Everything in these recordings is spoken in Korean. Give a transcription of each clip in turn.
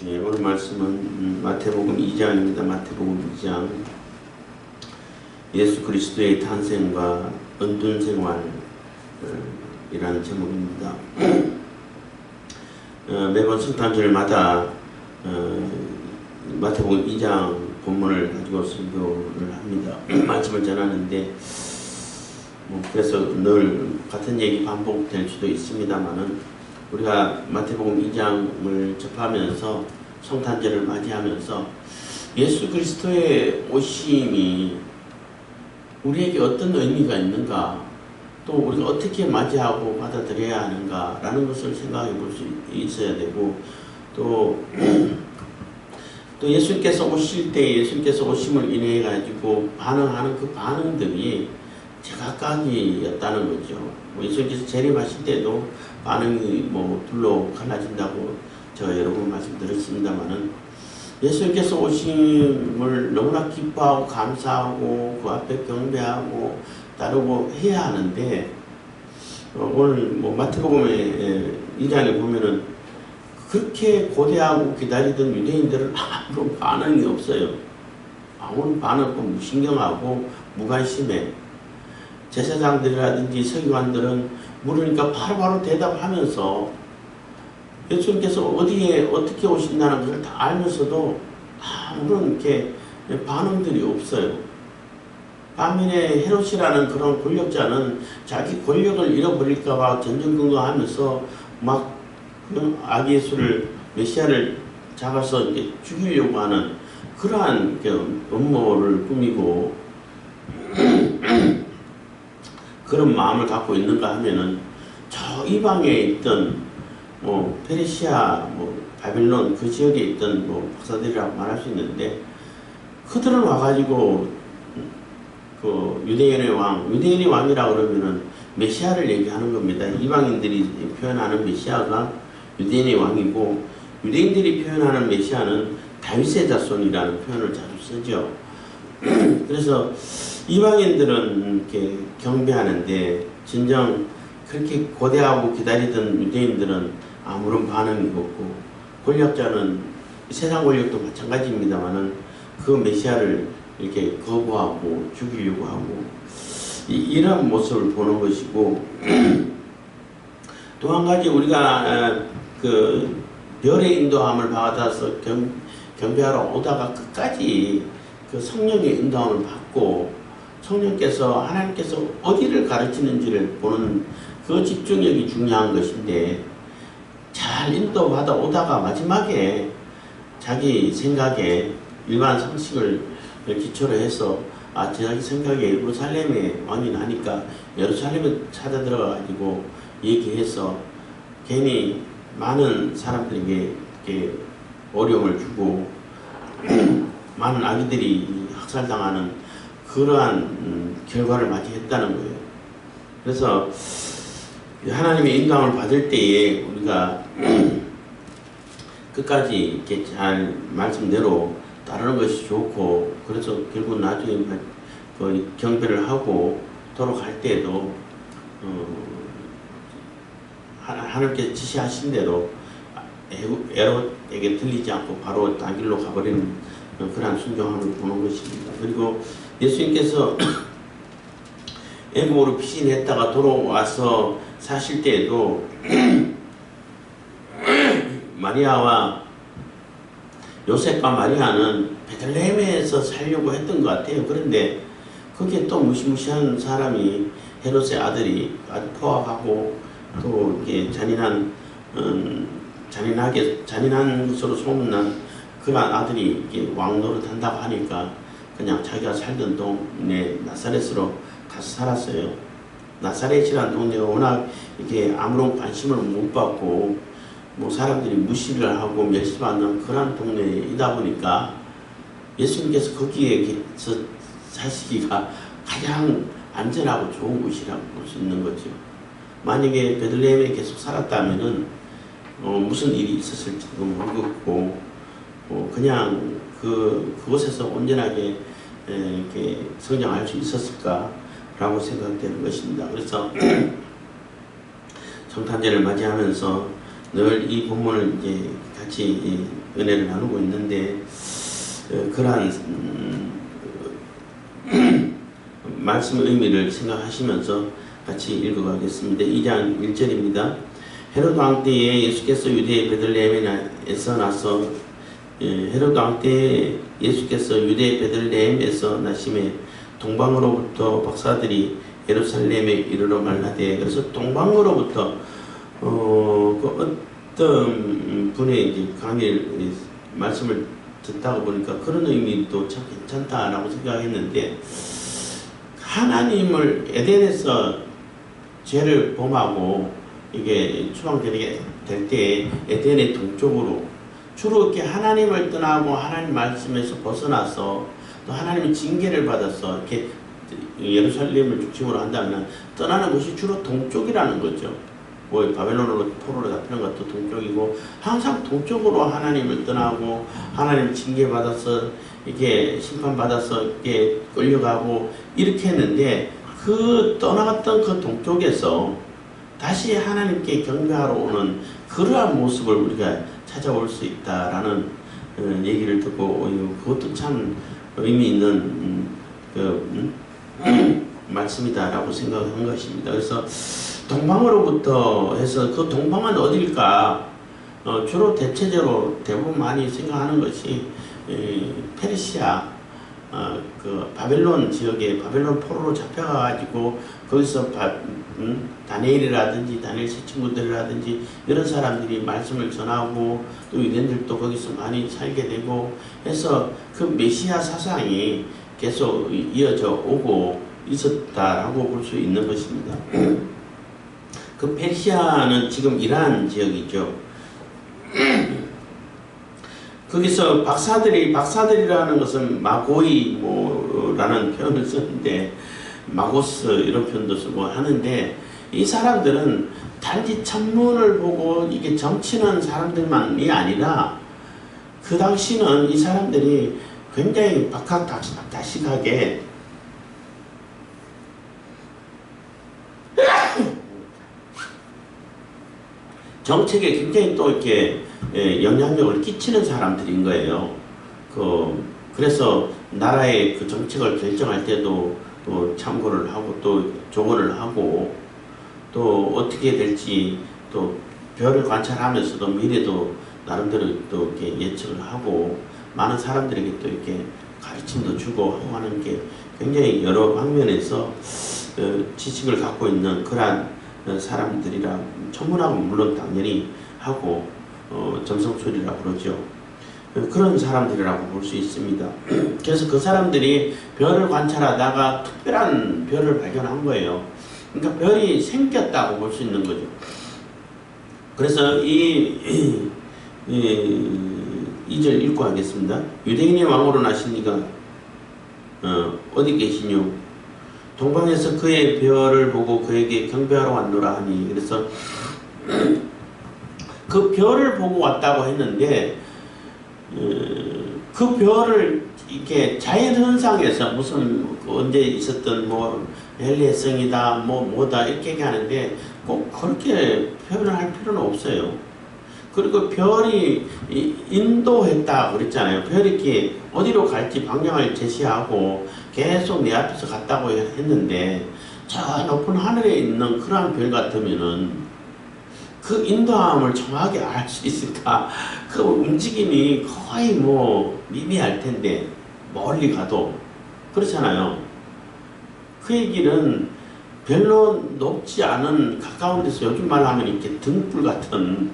네, 오늘 말씀은 마태복음 2장입니다. 마태복음 2장 예수 그리스도의 탄생과 은둔 생활이라는 제목입니다. 매번 성탄절마다 마태복음 2장 본문을 가지고 설교를 합니다. 말씀을 전하는데 그래서 늘 같은 얘기 반복될 수도 있습니다만은 우리가 마태복음 2장을 접하면서 성탄절을 맞이하면서 예수 그리스도의 오심이 우리에게 어떤 의미가 있는가, 또 우리가 어떻게 맞이하고 받아들여야 하는가라는 것을 생각해 볼 수 있어야 되고, 또 예수님께서 오실 때 예수님께서 오심을 인해 가지고 반응하는 그 반응들이 제각각이었다는 거죠. 예수님께서 재림하실 때도 반응이 둘로 갈라진다고 제가 여러 번 말씀드렸습니다만은, 예수님께서 오심을 너무나 기뻐하고 감사하고 그 앞에 경배하고 따르고 해야 하는데, 오늘 마태복음의 2장에 보면은 그렇게 고대하고 기다리던 유대인들은 아무런 반응이 없어요. 아무런 반응 없고 무신경하고 무관심해. 제사장들이라든지 서기관들은 물으니까 바로바로 대답하면서 예수님께서 어디에 어떻게 오신다는 것을 다 알면서도 아무런 이렇게 반응들이 없어요. 반면에 헤롯이라는 그런 권력자는 자기 권력을 잃어버릴까봐 전전긍긍하면서 막 아기 예수를 메시아를 잡아서 이렇게 죽이려고 하는 그러한 음모를 꾸미고 그런 마음을 갖고 있는가 하면은 저 이방에 있던 페르시아, 바빌론 그 지역에 있던 박사들이라고 말할 수 있는데, 그들은 와가지고 그 유대인의 왕이라고 그러면은 메시아를 얘기하는 겁니다. 이방인들이 표현하는 메시아가 유대인의 왕이고, 유대인들이 표현하는 메시아는 다윗의 자손이라는 표현을 자주 쓰죠. 그래서 이방인들은 이렇게 경배하는데 진정 그렇게 고대하고 기다리던 유대인들은 아무런 반응이 없고, 권력자는 세상 권력도 마찬가지입니다만은 그 메시아를 이렇게 거부하고 죽이려고 하고 이런 모습을 보는 것이고, 또 한 가지 우리가 그 별의 인도함을 받아서 경배하러 오다가 끝까지 그 성령의 인도함을 받고 성령께서 하나님께서 어디를 가르치는지를 보는 그 집중력이 중요한 것인데, 잘 인도받아 오다가 마지막에 자기 생각에 일반 상식을 기초로 해서 자기 생각에 예루살렘에 왕이 나니까 예루살렘에 찾아 들어가 가지고 얘기해서 괜히 많은 사람들에게 이렇게 어려움을 주고 많은 아기들이 학살당하는 그러한 결과를 맞이했다는 거예요. 그래서 하나님의 인도함을 받을 때에 우리가 끝까지 이렇게 잘 말씀대로 따르는 것이 좋고, 그래서 결국 나중에 그 경배를 하고 돌아갈 때에도 하나님께서 지시하신 대로 에롯에게 들리지 않고 바로 딴 길로 가버리는 그러한 순종함을 보는 것입니다. 그리고 예수님께서 애국으로 피신했다가 돌아와서 사실 때에도 마리아와 요셉과 마리아는 베들레헴에서 살려고 했던 것 같아요. 그런데 거기에 또 무시무시한 사람이 헤롯의 아들이 아주 포악하고 또 이렇게 잔인한 것으로 소문난 그러한 아들이 이렇게 왕노릇 한다고 하니까 그냥 자기가 살던 동네 나사렛으로 가서 살았어요. 나사렛이라는 동네가 워낙 이렇게 아무런 관심을 못 받고 사람들이 무시를 하고 멸시받는 그런 동네이다 보니까 예수님께서 거기에서 사시기가 가장 안전하고 좋은 곳이라고 볼 수 있는 거죠. 만약에 베들레헴에 계속 살았다면은 무슨 일이 있었을지도 모르겠고, 그냥 그곳에서 온전하게 이렇게 성장할 수 있었을까라고 생각되는 것입니다. 그래서 성탄절을 맞이하면서 늘 이 본문을 이제 같이 은혜를 나누고 있는데 그러한 말씀의 의미를 생각하시면서 같이 읽어가겠습니다. 2장 1절입니다. 헤로드 왕 때에 예수께서 유대 베들레헴에서 나서 헤로드 왕 때에 예수께서 유대 베들레헴에서 나심에 동방으로부터 박사들이 예루살렘에 이르러 말하되, 그래서 동방으로부터 그 어떤 분의 이제 강의 말씀을 듣다가 보니까 그런 의미도 참 괜찮다라고 생각했는데, 하나님을 에덴에서 죄를 범하고 이게 추방되게 될 때 에덴의 동쪽으로 주로 이렇게 하나님을 떠나고 하나님 말씀에서 벗어나서 또 하나님의 징계를 받아서 이렇게 예루살렘을 중심으로 한다면 떠나는 곳이 주로 동쪽이라는 거죠. 뭐 바벨론으로 포로로 잡히는 것도 동쪽이고, 항상 동쪽으로 하나님을 떠나고 하나님 징계 받아서 이렇게 심판 받아서 이렇게 끌려가고 이렇게 했는데, 그 떠나갔던 그 동쪽에서 다시 하나님께 경배하러 오는 그러한 모습을 우리가 찾아올 수 있다라는 얘기를 듣고 그것도 참 의미 있는 말씀이다라고 생각한 것입니다. 그래서 동방으로부터 해서 그 동방은 어딜까? 주로 대체적으로 대부분 많이 생각하는 것이 페르시아, 그 바벨론 지역에 바벨론 포로로 잡혀가지고 거기서 다니엘이라든지 다니엘 세 친구들이라든지 이런 사람들이 말씀을 전하고 또 유대인들도 거기서 많이 살게 되고 해서 그 메시아 사상이 계속 이어져 오고 있었다라고 볼 수 있는 것입니다. 그 페르시아는 지금 이란 지역이죠. 거기서 박사들이라는 것은 마고이 라는 표현을 쓰는데, 마고스 이런 표현도 쓰고 하는데, 이 사람들은 단지 천문을 보고 이게 점치는 사람들만이 아니라 그 당시는 이 사람들이 굉장히 박학다식하게 정책에 굉장히 또 이렇게 영향력을 끼치는 사람들인 거예요. 그래서 나라의 그 정책을 결정할 때도 또 참고를 하고 또 조언을 하고 또 어떻게 될지 또 별을 관찰하면서도 미래도 나름대로 또 이렇게 예측을 하고 많은 사람들에게 또 이렇게 가르침도 주고 하고 하는 게 굉장히 여러 방면에서 지식을 갖고 있는 그러한 사람들이라, 천문학은 물론 당연히 하고 점성술이라고 그러죠. 그런 사람들이라고 볼 수 있습니다. 그래서 그 사람들이 별을 관찰하다가 특별한 별을 발견한 거예요. 그러니까 별이 생겼다고 볼 수 있는 거죠. 그래서 이 2절 읽고 하겠습니다. 유대인의 왕으로 나신 이가 어디 계시뇨? 동방에서 그의 별을 보고 그에게 경배하러 왔노라 하니, 그래서 그 별을 보고 왔다고 했는데 그 별을 이렇게 자연현상에서 무슨 언제 있었던 헬리해성이다 뭐다 이렇게 얘기하는데 꼭 그렇게 표현을 할 필요는 없어요. 그리고 별이 인도했다 그랬잖아요. 별이 이렇게 어디로 갈지 방향을 제시하고 계속 내 앞에서 갔다고 했는데, 저 높은 하늘에 있는 그러한 별 같으면은 그 인도함을 정확하게 알 수 있을까? 그 움직임이 거의 미미할 텐데, 멀리 가도. 그렇잖아요. 그 얘기는 별로 높지 않은 가까운 데서 요즘 말로 하면 이렇게 등불 같은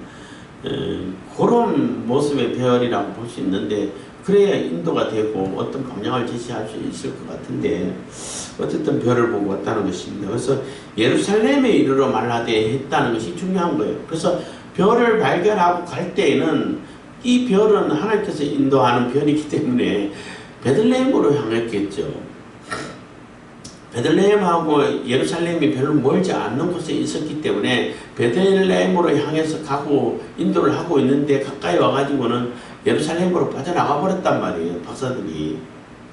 그런 모습의 별이라고 볼 수 있는데, 그래야 인도가 되고 어떤 방향을 제시할 수 있을 것 같은데 어쨌든 별을 보고 왔다는 것입니다. 그래서 예루살렘에 이르러 말하되 했다는 것이 중요한 거예요. 그래서 별을 발견하고 갈 때에는 이 별은 하나님께서 인도하는 별이기 때문에 베들레헴으로 향했겠죠. 베들레헴하고 예루살렘이 별로 멀지 않는 곳에 있었기 때문에 베들레헴으로 향해서 가고 인도를 하고 있는데, 가까이 와가지고는 예루살렘으로 빠져나가 버렸단 말이에요. 박사들이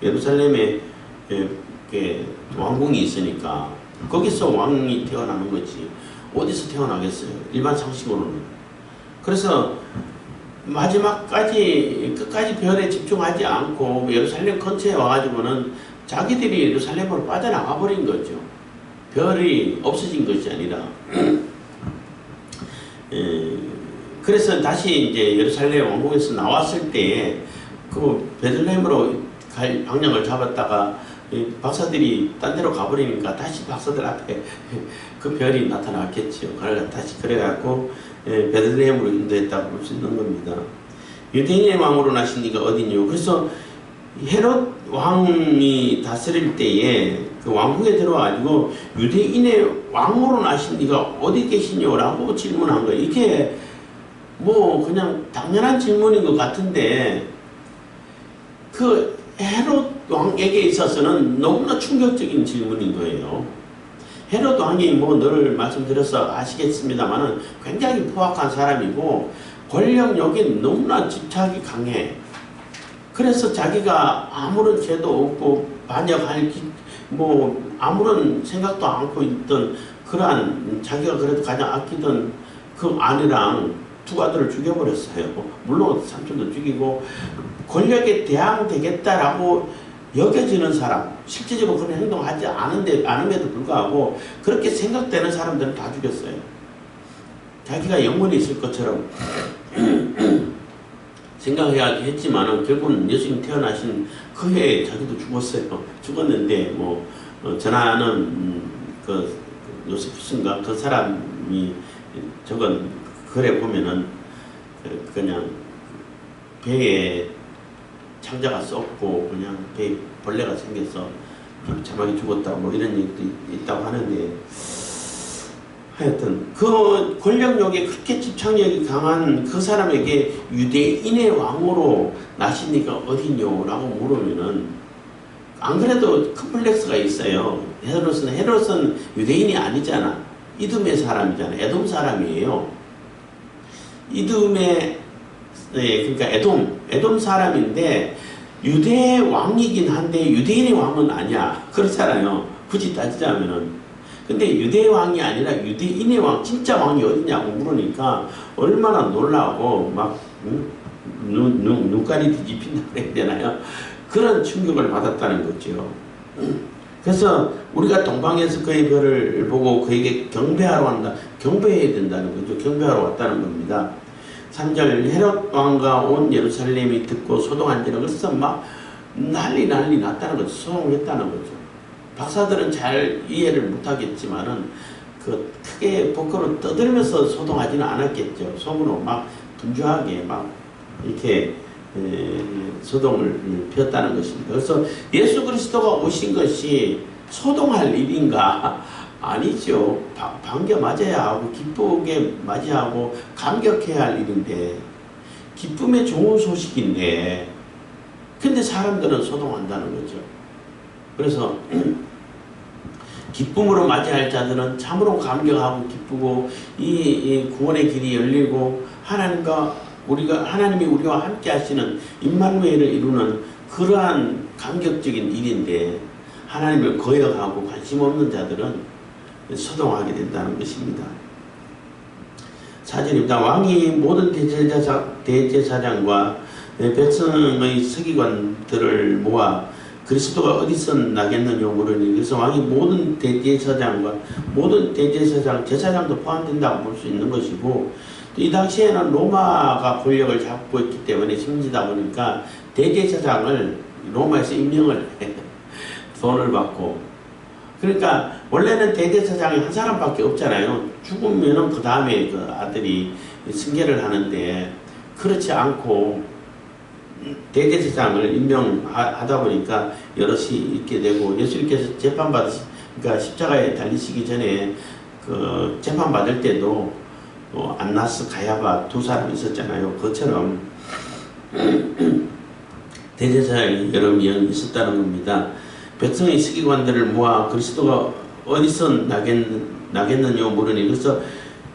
예루살렘에 왕궁이 있으니까 거기서 왕이 태어나는 거지 어디서 태어나겠어요, 일반 상식으로는. 그래서 마지막까지 끝까지 별에 집중하지 않고 예루살렘 근처에 와가지고는 자기들이 예루살렘으로 빠져나가 버린 거죠. 별이 없어진 것이 아니라. 그래서 다시 이제 예루살렘 왕궁에서 나왔을 때에 그 베들레헴으로 갈 방향을 잡았다가 박사들이 딴 데로 가버리니까 다시 박사들 앞에 그 별이 나타났겠지요. 다시 그래갖고 베들레헴으로 인도했다고 볼 수 있는 겁니다. 유대인의 왕으로 나신 이가 어디뇨? 그래서 헤롯 왕이 다스릴 때에 그 왕궁에 들어와가지고 유대인의 왕으로 나신 이가 어디 계시뇨? 라고 질문한 거예요. 이게 뭐 그냥 당연한 질문인 것 같은데 그 헤롯 왕에게 있어서는 너무나 충격적인 질문인 거예요. 헤롯 왕이 뭐 늘 말씀드려서 아시겠습니다만은 굉장히 포악한 사람이고 권력욕에 너무나 집착이 강해. 그래서 자기가 아무런 죄도 없고 반역할 뭐 아무런 생각도 않고 있던 그러한 자기가 그래도 가장 아끼던 그 아내랑 두 아들을 죽여버렸어요. 물론 삼촌도 죽이고 권력에 대항되겠다라고 여겨지는 사람, 실제적으로 그런 행동하지 않음에도 불구하고 그렇게 생각되는 사람들은 다 죽였어요. 자기가 영원히 있을 것처럼 생각해야 했지만은 결국은 예수님 태어나신 그 해에 자기도 죽었어요. 죽었는데 뭐 전하는 그 요세푸스인가 그 사람이 적은 글에 보면은 그냥 배에 창자가 썩고 그냥 배에 벌레가 생겨서 자막이 죽었다 뭐 이런 얘기도 있다고 하는데 하여튼 그 권력욕에 그렇게 집착력이 강한 그 사람에게 유대인의 왕으로 나시니까 어디뇨? 라고 물으면은 안 그래도 컴플렉스가 있어요. 헤롯은 유대인이 아니잖아. 이둠의 사람이잖아. 에돔 사람이에요. 이둠의 그러니까 에돔 사람인데 유대 왕이긴 한데 유대인의 왕은 아니야. 그렇잖아요. 굳이 따지자면은. 근데 유대 왕이 아니라 유대인의 왕, 진짜 왕이 어디냐고 물으니까 얼마나 놀라고 막 눈깔이 뒤집힌다 그래야 되나요? 그런 충격을 받았다는 거죠. 그래서 우리가 동방에서 그의 별을 보고 그에게 경배하러 왔다. 경배해야 된다는 거죠. 경배하러 왔다는 겁니다. 3절 헤롯 왕과 온 예루살렘이 듣고 소동한지는 그래서 막 난리 났다는 거죠. 소동했다는 거죠. 박사들은 잘 이해를 못하겠지만은 그 크게 복거로 떠들면서 소동하지는 않았겠죠. 속으로 막 분주하게 막 이렇게 소동을 피웠다는 것입니다. 그래서 예수 그리스도가 오신 것이 소동할 일인가? 아니죠. 반겨 맞아야 하고 기쁘게 맞이하고 감격해야 할 일인데 기쁨의 좋은 소식인데 근데 사람들은 소동한다는 거죠. 그래서 기쁨으로 맞이할 자들은 참으로 감격하고 기쁘고 이 구원의 길이 열리고 하나님이 우리와 함께 하시는 임마누엘을 이루는 그러한 감격적인 일인데 하나님을 거역하고 관심 없는 자들은 소동하게 된다는 것입니다. 4절입니다. 왕이 모든 대제사장과 백성의 서기관들을 모아 그리스도가 어디서 나겠느냐 물으니 그래서 왕이 모든 대제사장과 모든 제사장도 포함된다고 볼 수 있는 것이고 또 이 당시에는 로마가 권력을 잡고 있기 때문에 식민지다 보니까 대제사장을 로마에서 임명을 해. 돈을 받고 그러니까 원래는 대제사장이 한 사람밖에 없잖아요. 죽으면은 그 다음에 그 아들이 승계를 하는데 그렇지 않고 대제사장을 임명하다 보니까 여럿이 있게 되고 예수님께서 그러니까 십자가에 달리시기 전에 그 재판받을 때도 안나스 가야바 두 사람 있었잖아요. 그처럼 대제사장이 여러 명 있었다는 겁니다. 백성의 서기관들을 모아 그리스도가 어디서 나겠느냐 물으니 그래서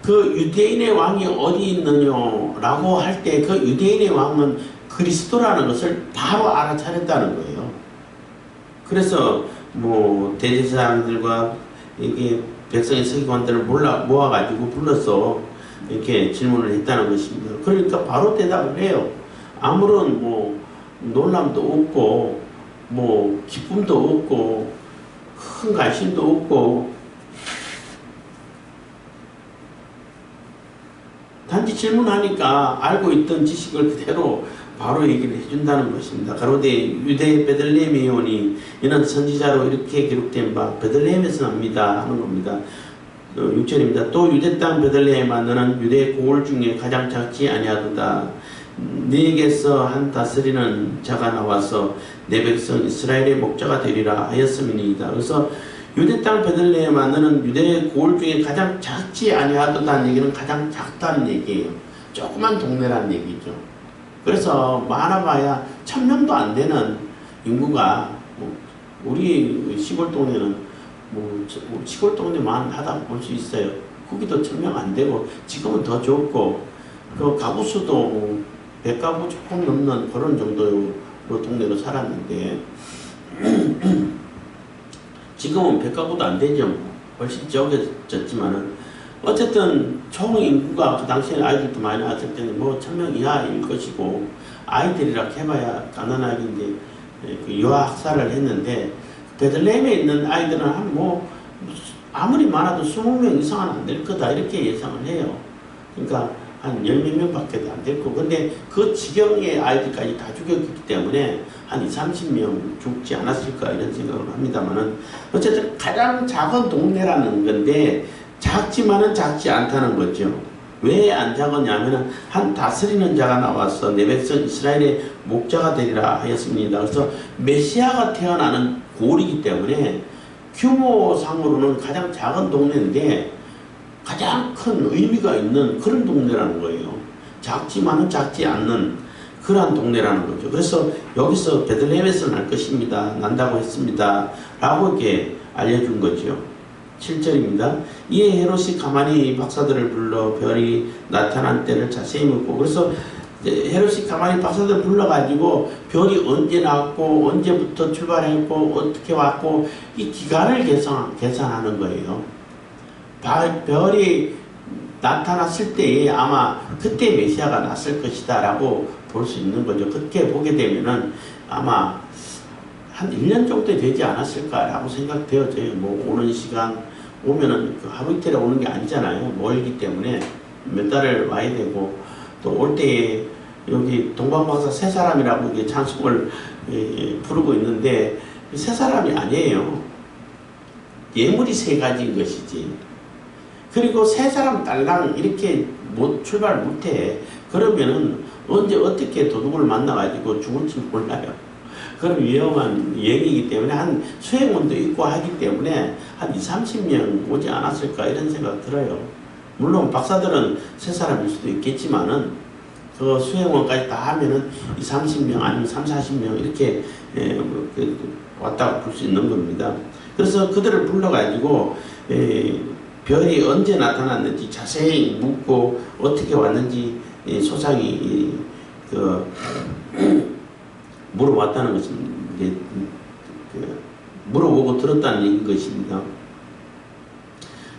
그 유대인의 왕이 어디 있느냐라고 할 때 그 유대인의 왕은 그리스도라는 것을 바로 알아차렸다는 거예요. 그래서 뭐 대제사장들과 이게 백성의 서기관들을 모아가지고 불러서 이렇게 질문을 했다는 것입니다. 그러니까 바로 대답을 해요. 아무런 뭐 놀람도 없고 뭐 기쁨도 없고 큰 관심도 없고 단지 질문하니까 알고 있던 지식을 그대로 바로 얘기를 해준다는 것입니다. 가로되 유대 베들레헴에 오니 이는 선지자로 이렇게 기록된 바 베들레헴에서 납니다 하는 겁니다. 6절입니다. 또 유대 땅 베들레헴아 너는 유대 고을 중에 가장 작지 아니하도다. 네게서 한 다스리는 자가 나와서 내 백성 이스라엘의 목자가 되리라 하였음이니이다. 그래서 유대 땅 베들레헴아 너는 유대 고을 중에 가장 작지 아니하도다는 얘기는 가장 작다는 얘기예요. 조그만 동네라는 얘기죠. 그래서 많아봐야 1000명도 안 되는 인구가 우리 시골 동네는 시골 동네만 하다 볼 수 있어요. 거기도 1000명 안 되고 지금은 더 좋고 그 가구수도 100가구 조금 넘는 그런 정도로 동네로 살았는데 지금은 100가구도 안 되죠. 훨씬 적어졌지만은 어쨌든 총 인구가 그 당시에는 아이들도 많이 낳았을 때는 뭐 1000명 이하일 것이고 아이들이라 해봐야 가난하게 이제 그 유아학살을 했는데 베들레헴에 있는 아이들은 한 뭐 아무리 많아도 20명 이상은 안 될 거다 이렇게 예상을 해요. 그러니까 한 10몇 명밖에 안 됐고 근데 그 지경의 아이들까지 다 죽였기 때문에 한 20-30명 죽지 않았을까 이런 생각을 합니다만은 어쨌든 가장 작은 동네라는 건데 작지만은 작지 않다는 거죠. 왜 안 작았냐면은 한 다스리는 자가 나와서 내 백성 이스라엘의 목자가 되리라 하였습니다. 그래서 메시아가 태어나는 고을이기 때문에 규모상으로는 가장 작은 동네인데 가장 큰 의미가 있는 그런 동네라는 거예요. 작지만은 작지 않는 그러한 동네라는 거죠. 그래서 여기서 베들레헴에서 날 것입니다. 난다고 했습니다. 라고 이렇게 알려준 거죠. 7절입니다. 이에 헤롯이 가만히 박사들을 불러 별이 나타난 때를 자세히 묻고 그래서 헤롯이 가만히 박사들을 불러가지고 별이 언제 나왔고 언제부터 출발했고 어떻게 왔고 이 기간을 계산하는 거예요. 별이 나타났을 때에 아마 그때 메시아가 났을 것이다 라고 볼 수 있는 거죠. 그렇게 보게 되면은 아마 한 1년 정도 되지 않았을까 라고 생각되어져요. 뭐 오는 시간 오면은 그 하루 이틀에 오는 게 아니잖아요. 멀기 때문에 몇 달을 와야 되고 또 올 때에 여기 동방박사 세 사람이라고 이게 찬송을 부르고 있는데 세 사람이 아니에요. 예물이 세 가지인 것이지. 그리고 세 사람 딸랑 이렇게 출발 못해. 그러면은 언제 어떻게 도둑을 만나가지고 죽을지 몰라요. 그런 위험한 여행이기 때문에 한 수행원도 있고 하기 때문에 한 20-30명 오지 않았을까 이런 생각 들어요. 물론 박사들은 세 사람일 수도 있겠지만은 그 수행원까지 다 하면은 20-30명 아니면 30-40명 이렇게 왔다고 볼 수 있는 겁니다. 그래서 그들을 불러가지고 별이 언제 나타났는지 자세히 묻고 어떻게 왔는지 소상히 물어봤다는 것입니다. 물어보고 들었다는 얘기인 것입니다.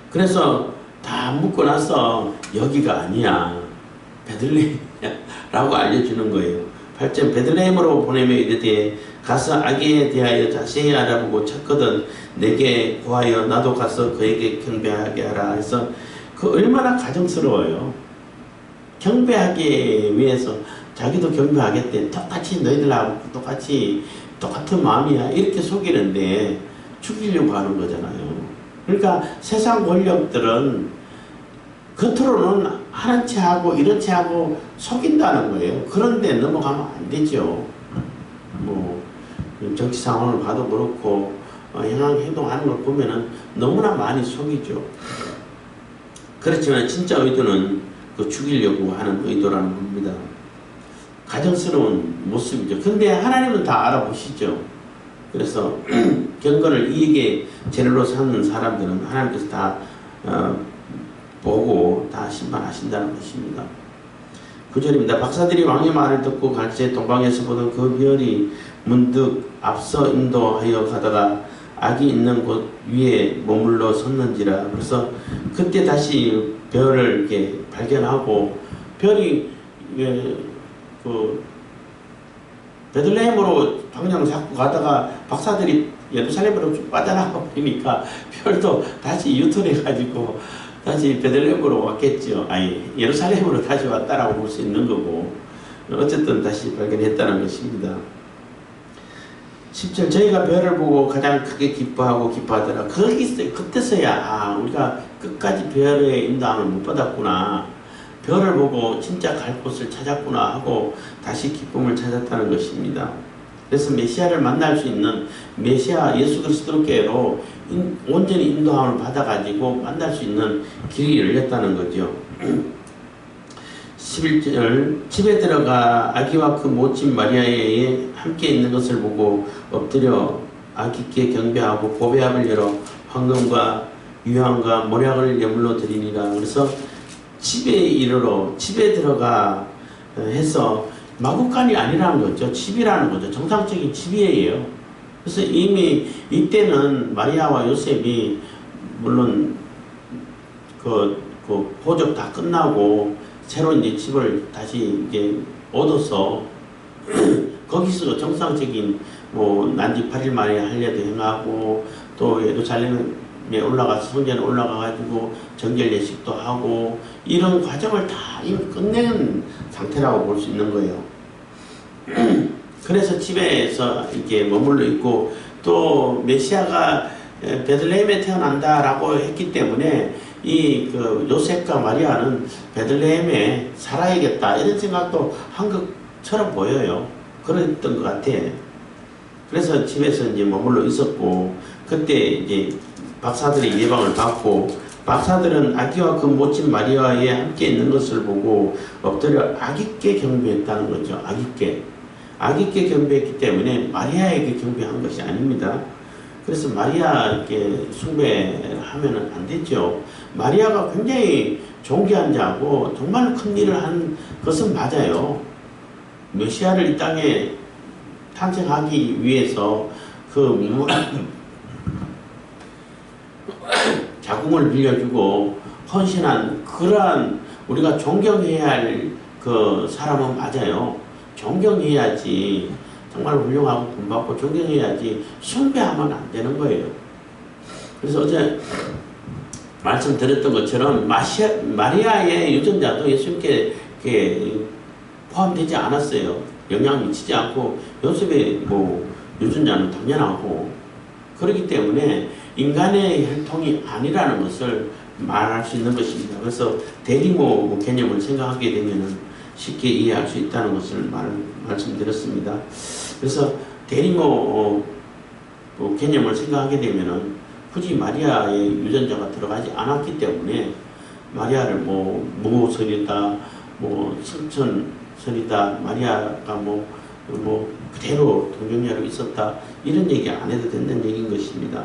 그래서 다 묻고 나서 여기가 아니야 베들레헴이야 라고 알려주는 거예요. 8절 베들레헴으로 보내며 이르되 가서 아기에 대하여 자세히 알아보고 찾거든 내게 구하여 나도 가서 그에게 경배하게 하라 해서 그 얼마나 가정스러워요. 경배하기 위해서 자기도 경배하겠대. 똑같이 너희들하고 똑같은 마음이야 이렇게 속이는데 죽이려고 하는 거잖아요. 그러니까 세상 권력들은 겉으로는 하는 채 하고 이런 채 하고 속인다는 거예요. 그런데 넘어가면 안 되죠. 뭐 정치 상황을 봐도 그렇고 행동하는 걸 보면은 너무나 많이 속이죠. 그렇지만 진짜 의도는 그 죽이려고 하는 의도라는 겁니다. 가정스러운 모습이죠. 근데 하나님은 다 알아보시죠. 그래서 경건을 이익의 재료로 삼는 사람들은 하나님께서 다 보고 다 심판하신다는 것입니다. 9절입니다. 박사들이 왕의 말을 듣고 갈새 동방에서 보던 그 별이 문득 앞서 인도하여 가다가 아기 있는 곳 위에 머물러 섰는지라. 그래서 그때 다시 별을 이렇게 발견하고, 별이 그 베들레헴으로 방향을 잡고 가다가 박사들이 예루살렘으로 쭉 빠져나가 버리니까 별도 다시 유턴해가지고 다시 베들레헴으로 왔겠죠. 아니, 예루살렘으로 다시 왔다라고 볼 수 있는 거고, 어쨌든 다시 발견했다는 것입니다. 10절, 저희가 별을 보고 가장 크게 기뻐하고 기뻐하더라. 그때서야 우리가 끝까지 별의 인도함을 못 받았구나, 별을 보고 진짜 갈 곳을 찾았구나 하고 다시 기쁨을 찾았다는 것입니다. 그래서 메시아를 만날 수 있는, 메시아 예수 그리스도께로 온전히 인도함을 받아가지고 만날 수 있는 길이 열렸다는 거죠. 11절, 집에 들어가 아기와 그 모친 마리아에 함께 있는 것을 보고 엎드려 아기께 경배하고 보배함을 열어 황금과 유향과 모략을 예물로 드리니라. 그래서 집에 이르러, 집에 들어가 해서 마구간이 아니라는 거죠. 집이라는 거죠. 정상적인 집이에요. 그래서 이미 이때는 마리아와 요셉이 물론 그 호적 다 끝나고 새로 이제 집을 다시 이제 얻어서 거기서 정상적인 뭐 난지 8일 만에 할례도 행하고, 또 예루살렘에 올라가서 성전에 올라가가지고 정결 예식도 하고, 이런 과정을 다 이미 끝낸 상태라고 볼 수 있는 거예요. 그래서 집에서 이렇게 머물러 있고, 또 메시아가 베들레헴에 태어난다라고 했기 때문에 이 그 요셉과 마리아는 베들레헴에 살아야겠다 이런 생각도 한 것처럼 보여요. 그랬던 것 같아. 그래서 집에서 이제 머물러 있었고, 그때 이제 박사들의 예방을 받고, 박사들은 아기와 그 모친 마리아에 함께 있는 것을 보고 엎드려 아기께 경배했다는 거죠. 아기께 경배했기 때문에 마리아에게 경배한 것이 아닙니다. 그래서 마리아에게 숭배하면 안 되죠. 마리아가 굉장히 존귀한 자고 정말 큰 일을 한 것은 맞아요. 메시아를 이 땅에 탄생하기 위해서 그 자궁을 빌려주고 헌신한 그러한, 우리가 존경해야 할 그 사람은 맞아요. 존경해야지, 정말 훌륭하고 본받고 존경해야지 숭배하면 안 되는 거예요. 그래서 어제 말씀드렸던 것처럼 마리아의 유전자도 예수님께 포함되지 않았어요. 영향 미치지 않고, 요셉의 뭐 유전자는 당연하고, 그렇기 때문에 인간의 혈통이 아니라는 것을 말할 수 있는 것입니다. 그래서 대리모 개념을 생각하게 되면 쉽게 이해할 수 있다는 것을 말씀드렸습니다. 그래서 대리모 개념을 생각하게 되면 굳이 마리아의 유전자가 들어가지 않았기 때문에 마리아를 뭐 무소리다, 뭐 성천설이다, 마리아가 뭐 그대로 동정녀로 있었다, 이런 얘기 안 해도 된다는 얘기인 것입니다.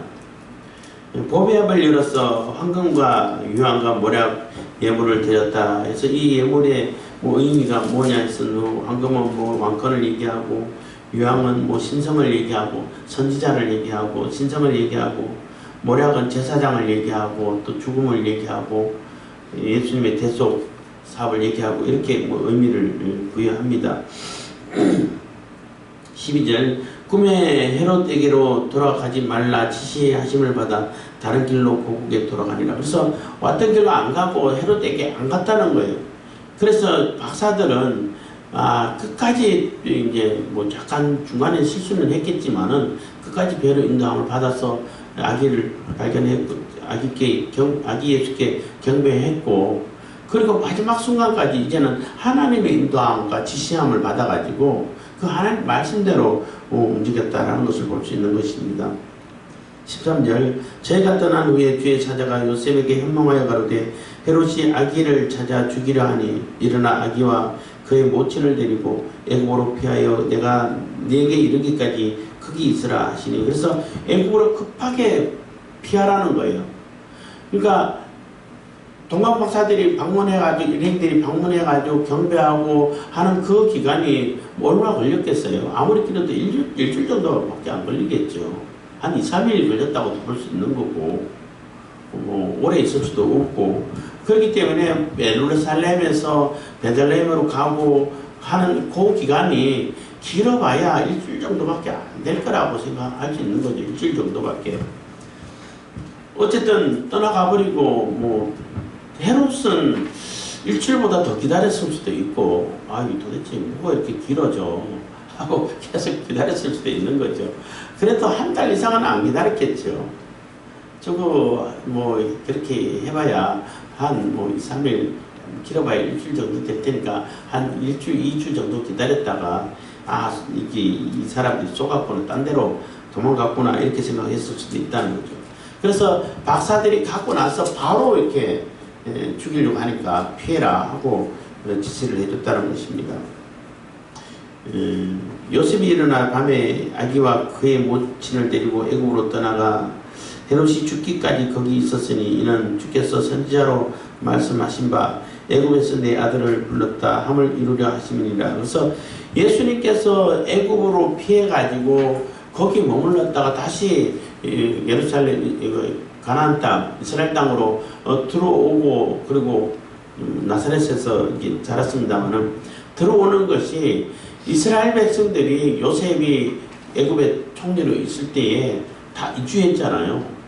보배합을 열어서 황금과 유황과 모략 예물을 드렸다 해서 이 예물의 뭐 의미가 뭐냐 해서 황금은 뭐 왕권을 얘기하고, 유황은 뭐 신성을 얘기하고, 선지자를 얘기하고, 신성을 얘기하고, 모략은 제사장을 얘기하고, 또 죽음을 얘기하고, 예수님의 대속 사업을 얘기하고, 이렇게 뭐 의미를 부여합니다. 12절, 꿈에 헤롯에게로 돌아가지 말라 지시하심을 받아 다른 길로 고국에 돌아가니라. 그래서 왔던 길로 안 가고 헤롯에게 안 갔다는 거예요. 그래서 박사들은 끝까지 이제 뭐 잠깐 중간에 실수는 했겠지만은 끝까지 별의 인도함을 받아서 아기를 발견했고, 아기 예수께 경배했고, 그리고 마지막 순간까지 이제는 하나님의 인도함과 지시함을 받아가지고 그 하나님 말씀대로 움직였다라는 것을 볼 수 있는 것입니다. 13절, 저희가 떠난 후에 뒤에 찾아가 요셉에게 현몽하여 가로되 헤롯이 아기를 찾아 죽이려 하니 일어나 아기와 그의 모친을 데리고 애굽으로 피하여 내가 네게 이르기까지 거기 있으라 하시니. 그래서 애굽으로 급하게 피하라는 거예요. 그러니까 동방 박사들이 방문해가지고, 일행들이 방문해가지고 경배하고 하는 그 기간이 얼마나 걸렸겠어요? 아무리 길어도 일주일 정도밖에 안 걸리겠죠. 한 2, 3일 걸렸다고 볼 수 있는 거고, 오래 있을 수도 없고, 그렇기 때문에 예루살렘에서 베들레헴으로 가고 하는 그 기간이 길어봐야 일주일 정도밖에 안 될 거라고 생각할 수 있는 거죠. 일주일 정도밖에. 어쨌든 떠나가버리고, 헤롯은 일주일보다 더 기다렸을 수도 있고, 도대체 뭐가 이렇게 길어져 하고 계속 기다렸을 수도 있는 거죠. 그래도 한 달 이상은 안 기다렸겠죠. 저거 그렇게 해봐야 한 2, 3일, 길어봐야 일주일 정도 될 테니까 한 일주일, 2주 정도 기다렸다가 이 사람들이 쏘갖고는 딴 데로 도망갔구나 이렇게 생각했을 수도 있다는 거죠. 그래서 박사들이 갖고 나서 바로 이렇게 죽이려고 하니까 피해라 하고 지시를 해줬다는 것입니다. 요셉이 일어나 밤에 아기와 그의 모친을 데리고 애국으로 떠나가 헤롯이 죽기까지 거기 있었으니 이는 주께서 선지자로 말씀하신 바 애굽에서 내 아들을 불렀다 함을 이루려 하심이니라. 그래서 예수님께서 애굽으로 피해가지고 거기 머물렀다가 다시 예루살렘 가나안 땅 이스라엘 땅으로 들어오고 그리고 나사렛에서 자랐습니다마는 들어오는 것이 이스라엘 백성들이 요셉이 애굽의 총리로 있을 때에 다 이주했잖아요.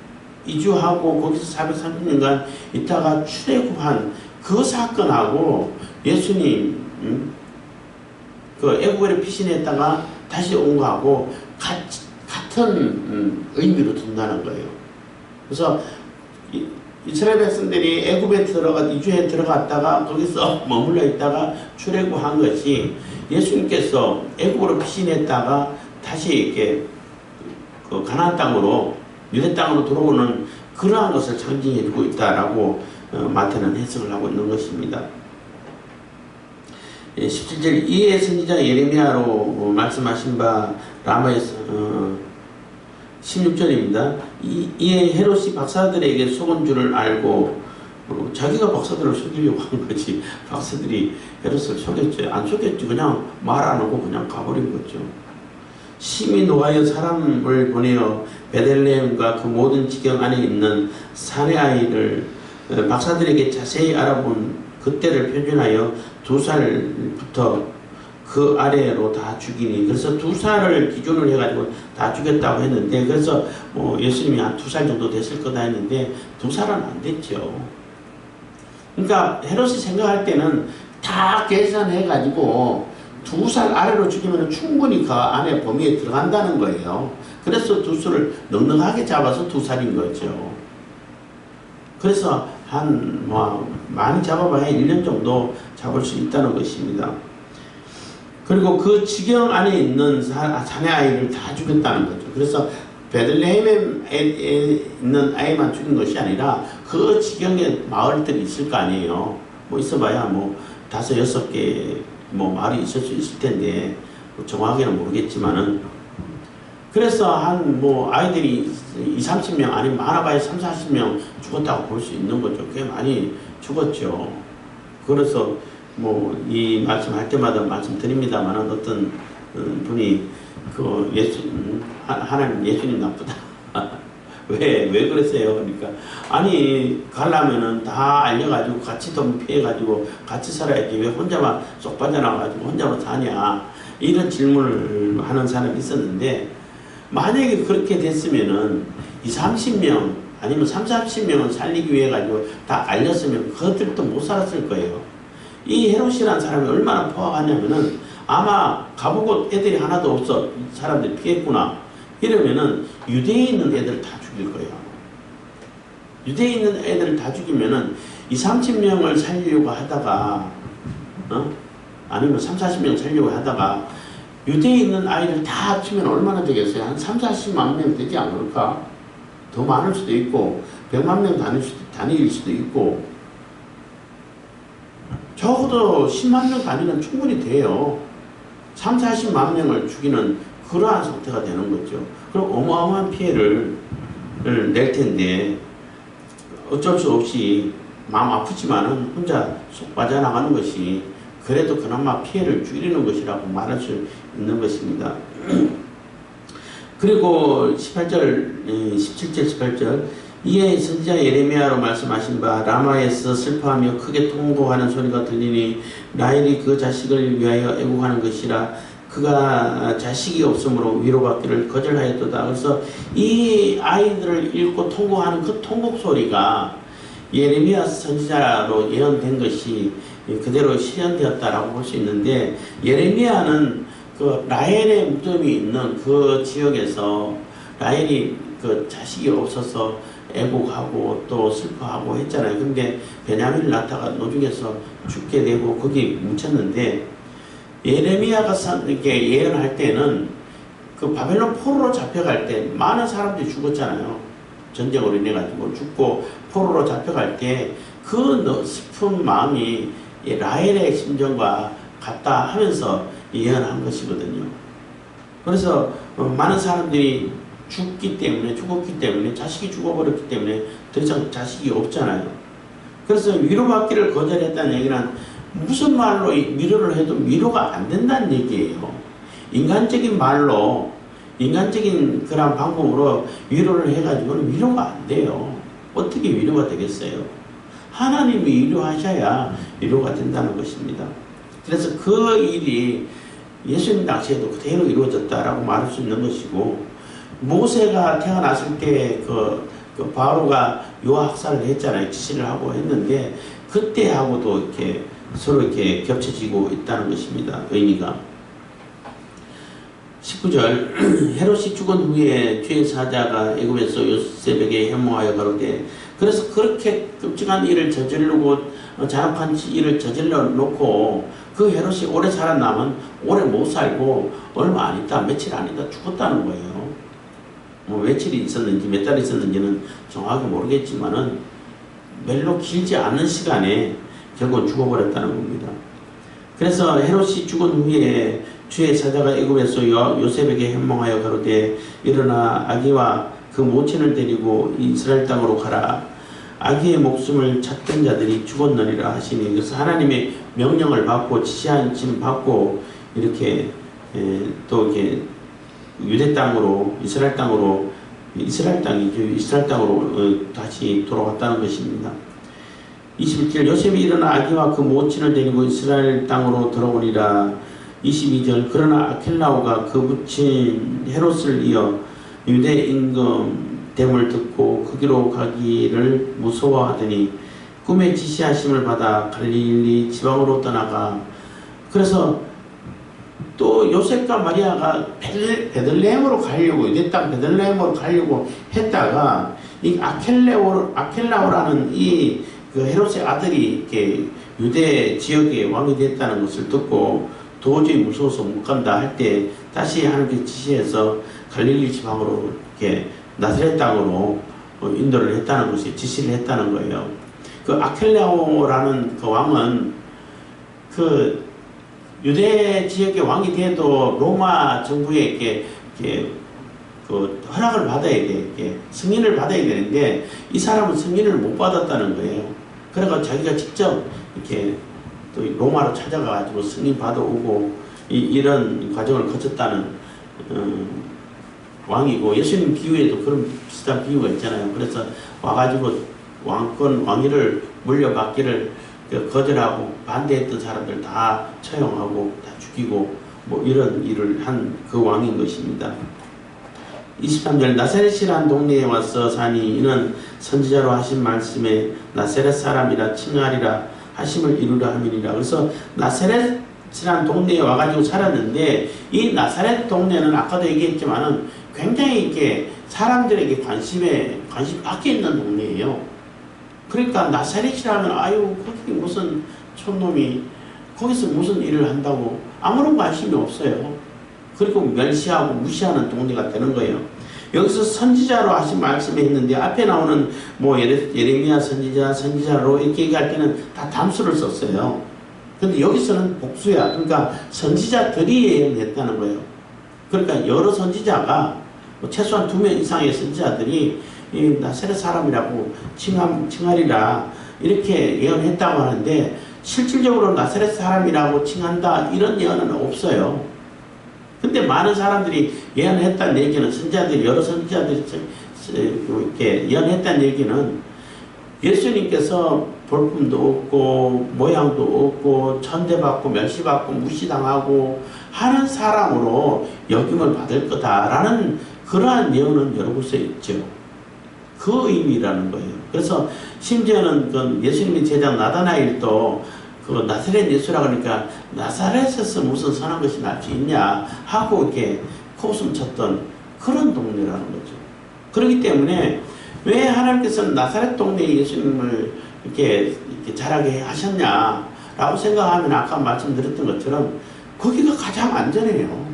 이주하고 거기서 430년간 있다가 출애굽한 그 사건하고 예수님 그 애굽에 피신했다가 다시 온 거하고 같은 의미로 둔다는 거예요. 그래서 이스라엘 백성들이 애굽에 이주에 들어갔다가 거기서 머물러 있다가 출애굽한 것이 예수님께서 애굽으로 피신했다가 다시 이렇게 그 가나안 땅으로 유대 땅으로 들어오는 그러한 것을 상징해 주고 있다라고 마태는 해석을 하고 있는 것입니다. 17절 이에 선지자 예레미야로 말씀하신 바 라마에서 16절입니다. 이에 헤롯이 박사들에게 속은 줄을 알고 자기가 박사들을 속이려고 한 거지 박사들이 헤롯을 속였죠. 안 속였지. 그냥 말 안 하고 그냥 가버린 거죠. 심히 노하여 사람을 보내어 베들레헴과 그 모든 지경 안에 있는 사내 아이를 박사들에게 자세히 알아본 그때를 표준하여 2살부터 그 아래로 다 죽이니 그래서 2살을 기준으로 해가지고 다 죽였다고 했는데 그래서 예수님이 한 2살 정도 됐을 거다 했는데 2살은 안 됐죠. 그러니까 헤롯이 생각할 때는 다 계산해가지고 2살 아래로 죽이면 충분히 그 안에 범위에 들어간다는 거예요. 그래서 2수를 넉넉하게 잡아서 2살인 거죠. 그래서 많이 잡아봐야 1년 정도 잡을 수 있다는 것입니다. 그리고 그 지경 안에 있는 사내 아이를 다 죽였다는 거죠. 그래서 베들레헴에 있는 아이만 죽인 것이 아니라 그 지경에 마을들이 있을 거 아니에요. 있어봐야 5, 6개 마을이 있을 수 있을 텐데 정확하게는 모르겠지만은 그래서 아이들이 20, 30명 아니면 많아봐야 30, 40명 죽었다고 볼 수 있는 거죠. 꽤 많이 죽었죠. 그래서 이 말씀할 때마다 말씀드립니다만 어떤 분이 하나님 예수님 나쁘다. 왜 그랬어요? 그러니까 가려면은 다 알려가지고 같이 돈 피해가지고 같이 살아야지 왜 혼자만 쏙 빠져나와가지고 혼자만 사냐 이런 질문을 하는 사람이 있었는데 만약에 그렇게 됐으면은 20, 30명 아니면 30, 40명을 살리기 위해 가지고 다 알렸으면 그것들도 못 살았을 거예요. 이 헤롯이라는 사람이 얼마나 포악하냐면은 아마 가보고 애들이 하나도 없어 사람들이 피했구나 이러면은 유대에 있는 애들 다 죽일 거예요. 유대에 있는 애들을 다 죽이면은 20, 30명을 살리려고 하다가 아니면 30, 40명 살리려고 하다가 유대에 있는 아이들 다 합치면 얼마나 되겠어요? 한 3, 40만 명 되지 않을까? 더 많을 수도 있고 100만 명 단위일 수도 있고 적어도 10만 명 단위는 충분히 돼요. 3, 40만 명을 죽이는 그러한 상태가 되는 거죠. 그럼 어마어마한 피해를 낼 텐데 어쩔 수 없이 마음 아프지만은 혼자 속 빠져나가는 것이 그래도 그나마 피해를 줄이는 것이라고 말할 수 있는 것입니다. 그리고 18절, 17절, 18절 이에 선지자 예레미야로 말씀하신 바 라마에서 슬퍼하며 크게 통곡하는 소리가 들리니 라헬이 그 자식을 위하여 애국하는 것이라 그가 자식이 없으므로 위로받기를 거절하였도다. 그래서 이 아이들을 잃고 통곡하는 그 통곡 소리가 예레미야 선지자로 예언된 것이 그대로 실현되었다라고 볼 수 있는데, 예레미야는 그 라헬의 무덤이 있는 그 지역에서 라헬이 그 자식이 없어서 애곡하고 또 슬퍼하고 했잖아요. 근데 베냐민을 낳다가 노중에서 죽게 되고 거기 묻혔는데, 예레미야가 이렇게 예언할 때는 그 바벨론 포로로 잡혀갈 때 많은 사람들이 죽었잖아요. 전쟁으로 인해 가지고 죽고 포로로 잡혀갈 때 그 슬픈 마음이 라헬의 심정과 같다 하면서 예언한 것이거든요. 그래서 많은 사람들이 죽었기 때문에 자식이 죽어버렸기 때문에 더 이상 자식이 없잖아요. 그래서 위로받기를 거절했다는 얘기는 무슨 말로 위로를 해도 위로가 안 된다는 얘기예요. 인간적인 말로, 인간적인 그런 방법으로 위로를 해가지고는 위로가 안 돼요. 어떻게 위로가 되겠어요? 하나님이 위로하셔야 위로가 된다는 것입니다. 그래서 그 일이 예수님 당시에도 그대로 이루어졌다라고 말할 수 있는 것이고, 모세가 태어났을 때 그 바로가 요학살을 했잖아요. 지시를 하고 했는데 그때하고도 이렇게 서로 이렇게 겹쳐지고 있다는 것입니다. 의미가. 19절 헤롯이 죽은 후에 주의 사자가 애굽에서 요셉에게 현몽하여 가로되, 그래서 그렇게 끔찍한 일을 저지르고 잔혹한 일을 저질러 놓고 그 헤롯이 오래 살았나면 오래 못 살고 얼마 안 있다, 며칠 안 있다 죽었다는 거예요. 뭐 며칠이 있었는지 몇 달이 있었는지는 정확히 모르겠지만은 별로 길지 않은 시간에 결국 죽어버렸다는 겁니다. 그래서 헤롯이 죽은 후에 주의 사자가 애굽에서 요셉에게 현몽하여 가로되, 일어나 아기와 그 모친을 데리고 이스라엘 땅으로 가라. 아기의 목숨을 찾던 자들이 죽었느니라 하시니, 그래서 하나님의 명령을 받고 지시하심 받고 이렇게 또 이렇게 유대 땅으로 이스라엘 땅으로 다시 돌아왔다는 것입니다. 21절 요셉이 일어나 아기와 그 모친을 데리고 이스라엘 땅으로 돌아오니라. 22절 그러나 아켈라오가 그 부친 헤롯을 이어 유대 임금됨을 듣고 거기로 가기를 무서워하더니 꿈에 지시하심을 받아 갈릴리 지방으로 떠나가. 그래서 또 요셉과 마리아가 베들레헴으로 가려고, 유대 땅 베들레헴으로 가려고 했다가 이 아켈라오라는 이 그 헤롯의 아들이 이렇게 유대 지역의 왕이 됐다는 것을 듣고 도저히 무서워서 못 간다 할 때 다시 하나님께 지시해서 갈릴리 지방으로 이렇게 나사렛 땅으로 인도를 했다는 것이 지시를 했다는 거예요. 그 아켈라오라는 그 왕은 그 유대 지역의 왕이 돼도 로마 정부에 이렇게 그 허락을 받아야 돼, 이렇게 승인을 받아야 되는데 이 사람은 승인을 못 받았다는 거예요. 그래서 자기가 직접 이렇게 또 로마로 찾아가가지고 승인 받아오고 이런 과정을 거쳤다는 왕이고, 예수님 비유에도 그런 비슷한 비유가 있잖아요. 그래서 와가지고 왕위를 물려받기를 거절하고 반대했던 사람들 다 처형하고 다 죽이고 뭐 이런 일을 한 그 왕인 것입니다. 23절 나사렛이란 동네에 와서 사니 이는 선지자로 하신 말씀에 나사렛 사람이라 칭하리라 하심을 이루려 함이니라. 그래서 나사렛이란 동네에 와가지고 살았는데 이 나사렛 동네는 아까도 얘기했지만은 굉장히 이렇게 사람들에게 관심 밖에 있는 동네예요. 그러니까 나사렛이라면 아유 거기 무슨 촌놈이 거기서 무슨 일을 한다고 아무런 관심이 없어요. 그리고 멸시하고 무시하는 동네가 되는 거예요. 여기서 선지자로 하신 말씀이 있는데 앞에 나오는 뭐 예레미야 선지자로 이렇게 얘기할 때는 다 단수를 썼어요. 근데 여기서는 복수야. 그러니까 선지자들이 예언했다는 거예요. 그러니까 여러 선지자가 뭐 최소한 2명 이상의 선지자들이 이 나사렛 사람이라고 칭하리라 이렇게 예언했다고 하는데 실질적으로 나사렛 사람이라고 칭한다 이런 예언은 없어요. 근데 많은 사람들이 예언했다는 얘기는 선지자들이 여러 선지자들이 이렇게 예언했다는 얘기는 예수님께서 볼품도 없고 모양도 없고 천대받고 멸시받고 무시당하고 하는 사람으로 여김을 받을 거다라는 그러한 예언은 여러 곳에 있죠. 그 의미라는 거예요. 그래서 심지어는 그 예수님의 제자 나다나엘도 그 나사렛 예수라고 하니까 나사렛에서 무슨 선한 것이 날 수 있냐 하고 이렇게 코웃음 쳤던 그런 동네라는 거죠. 그렇기 때문에 왜 하나님께서는 나사렛 동네에 예수님을 이렇게 자라게 하셨냐라고 생각하면 아까 말씀드렸던 것처럼 거기가 가장 안전해요.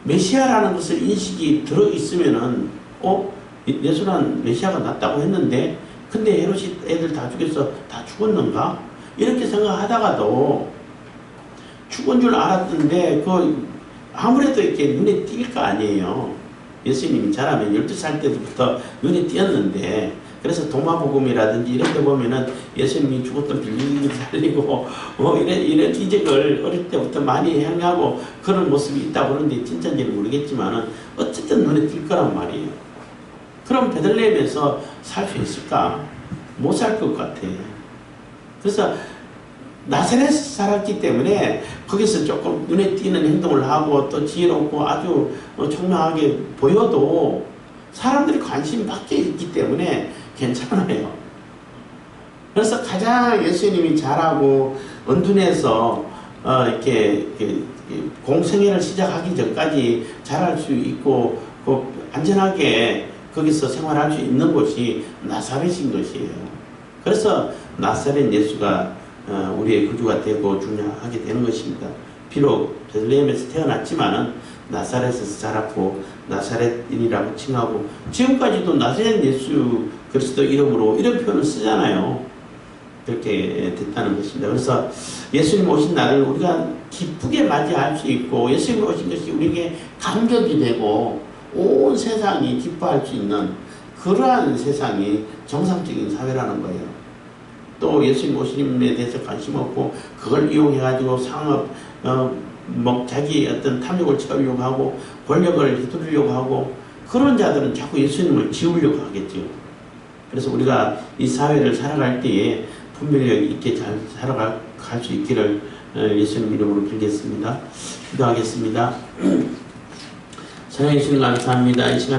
메시아라는 것을 인식이 들어있으면은 예수는 메시아가 낫다고 했는데 근데 헤롯이 애들 다 죽여서 다 죽었는가? 이렇게 생각하다가도 죽은 줄 알았던데 아무래도 이렇게 눈에 띌 거 아니에요. 예수님이 자라면 12살 때부터 눈에 띄었는데 그래서 동마복음이라든지 이런 데 보면은 예수님이 죽었던 빌리를 살리고 이런 이적을 어릴 때부터 많이 행하고 그런 모습이 있다고 그러는데 진짜인지는 모르겠지만은 어쨌든 눈에 띌 거란 말이에요. 그럼 베들레헴에서 살 수 있을까? 못 살 것 같아. 그래서 나사렛에서 살았기 때문에 거기서 조금 눈에 띄는 행동을 하고 또 지혜롭고 아주 총명하게 보여도 사람들이 관심이 밖에 있기 때문에 괜찮아요. 그래서 가장 예수님이 잘하고 은둔해서 이렇게 공생애를 시작하기 전까지 잘할 수 있고 안전하게 거기서 생활할 수 있는 곳이 나사렛인 것이에요. 그래서 나사렛 예수가 우리의 구주가 되고 중요하게 되는 것입니다. 비록 베들레헴에서 태어났지만은 나사렛에서 자랐고 나사렛인이라고 칭하고 지금까지도 나사렛 예수 그리스도 이름으로 이런 표현을 쓰잖아요. 그렇게 됐다는 것입니다. 그래서 예수님 오신 날을 우리가 기쁘게 맞이할 수 있고 예수님 오신 것이 우리에게 감격이 되고 온 세상이 기뻐할 수 있는 그러한 세상이 정상적인 사회라는 거예요. 또 예수님 오심에 대해서 관심 없고 그걸 이용해가지고 상업, 자기 어떤 탐욕을 채우려고 하고 권력을 휘두르려고 하고 그런 자들은 자꾸 예수님을 지우려고 하겠죠. 그래서 우리가 이 사회를 살아갈 때에 분별력 있게 잘 살아갈 수 있기를 예수님 이름으로 빌겠습니다. 기도하겠습니다. 사랑해 주시는 감사합니다. 이 시간